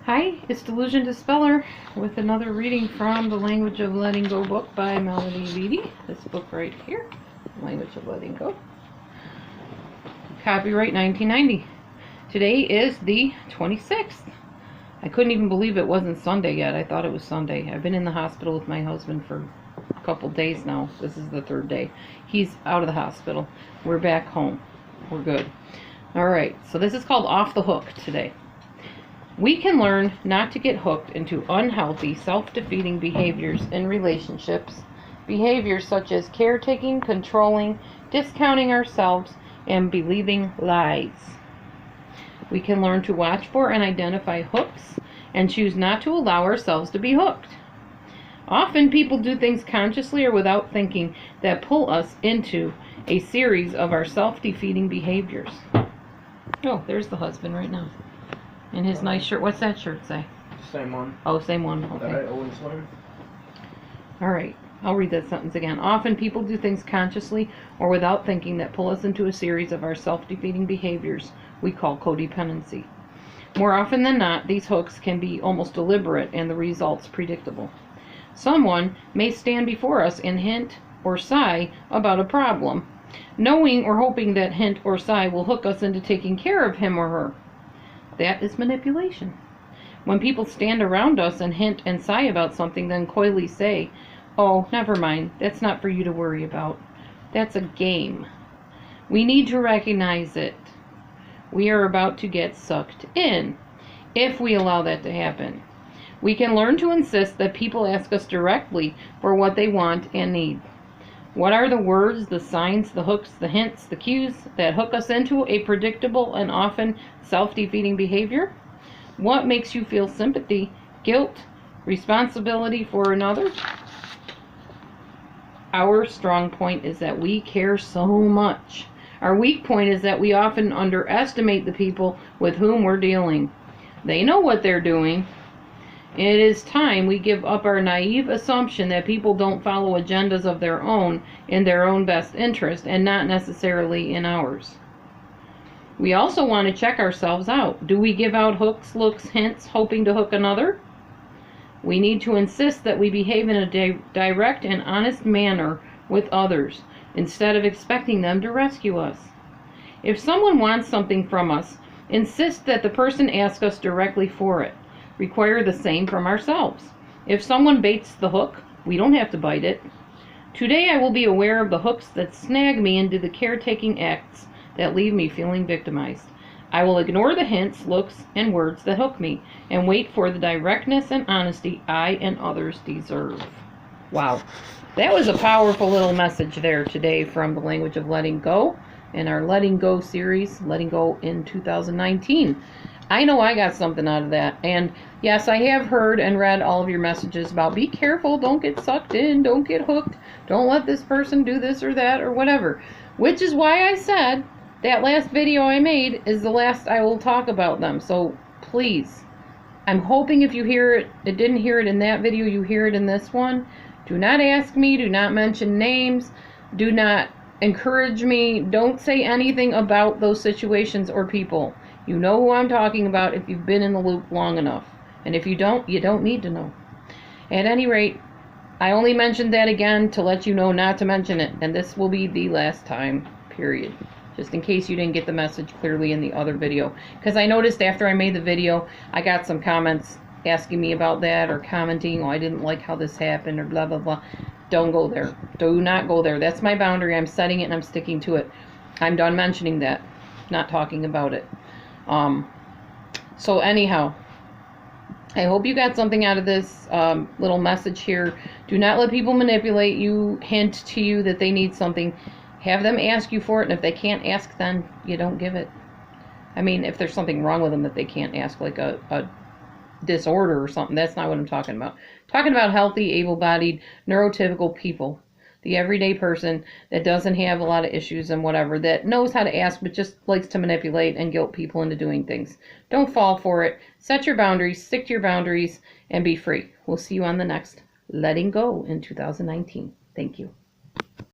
Hi, it's Delusion Dispeller with another reading from The Language of Letting Go book by Melody Beattie. This book right here, Language of Letting Go. Copyright 1990. Today is the 26th. I couldn't even believe it wasn't Sunday yet. I thought it was Sunday. I've been in the hospital with my husband for a couple days now. This is the third day. He's out of the hospital. We're back home. We're good. Alright, so this is called Off the Hook today. We can learn not to get hooked into unhealthy, self-defeating behaviors in relationships. Behaviors such as caretaking, controlling, discounting ourselves, and believing lies. We can learn to watch for and identify hooks and choose not to allow ourselves to be hooked. Often people do things consciously or without thinking that pull us into a series of our self-defeating behaviors. Oh, there's the husband right now. In his nice shirt. What's that shirt say? Same one. Oh, same one. Okay. That I always wear. Alright, I'll read that sentence again. Often people do things consciously or without thinking that pull us into a series of our self-defeating behaviors we call codependency. More often than not, these hooks can be almost deliberate and the results predictable. Someone may stand before us and hint or sigh about a problem, knowing or hoping that hint or sigh will hook us into taking care of him or her. That is manipulation. When people stand around us and hint and sigh about something, then coyly say, "Oh, never mind, that's not for you to worry about. That's a game." We need to recognize it. We are about to get sucked in if we allow that to happen. We can learn to insist that people ask us directly for what they want and need. What are the words, the signs, the hooks, the hints, the cues that hook us into a predictable and often self-defeating behavior? What makes you feel sympathy, guilt, responsibility for another? Our strong point is that we care so much. Our weak point is that we often underestimate the people with whom we're dealing. They know what they're doing. It is time we give up our naive assumption that people don't follow agendas of their own in their own best interest and not necessarily in ours. We also want to check ourselves out. Do we give out hooks, looks, hints, hoping to hook another? We need to insist that we behave in a direct and honest manner with others instead of expecting them to rescue us. If someone wants something from us, insist that the person ask us directly for it. Require the same from ourselves. If someone baits the hook, we don't have to bite it. Today I will be aware of the hooks that snag me into the caretaking acts that leave me feeling victimized. I will ignore the hints, looks, and words that hook me, and wait for the directness and honesty I and others deserve. Wow. That was a powerful little message there today from The Language of Letting Go in our Letting Go series, Letting Go in 2019. I know I got something out of that. And yes, I have heard and read all of your messages about be careful, don't get sucked in, don't get hooked, don't let this person do this or that or whatever. Which is why I said that last video I made is the last I will talk about them. So please, I'm hoping if you hear it, didn't hear it in that video, you hear it in this one. Do not ask me, do not mention names, do not encourage me, don't say anything about those situations or people. You know who I'm talking about if you've been in the loop long enough. And if you don't, you don't need to know. At any rate, I only mentioned that again to let you know not to mention it. And this will be the last time, period. Just in case you didn't get the message clearly in the other video. Because I noticed after I made the video, I got some comments asking me about that or commenting, oh, I didn't like how this happened or blah, blah, blah. Don't go there. Do not go there. That's my boundary. I'm setting it and I'm sticking to it. I'm done mentioning that. Not talking about it. So anyhow, I hope you got something out of this little message here. Do not let people manipulate you, hint to you that they need something. Have them ask you for it, and if they can't ask, then you don't give it. I mean, if there's something wrong with them that they can't ask, like a disorder or something, that's not what I'm talking about. I'm talking about healthy, able-bodied, neurotypical people. The everyday person that doesn't have a lot of issues and whatever, that knows how to ask but just likes to manipulate and guilt people into doing things. Don't fall for it. Set your boundaries, stick to your boundaries, and be free. We'll see you on the next Letting Go in 2019. Thank you.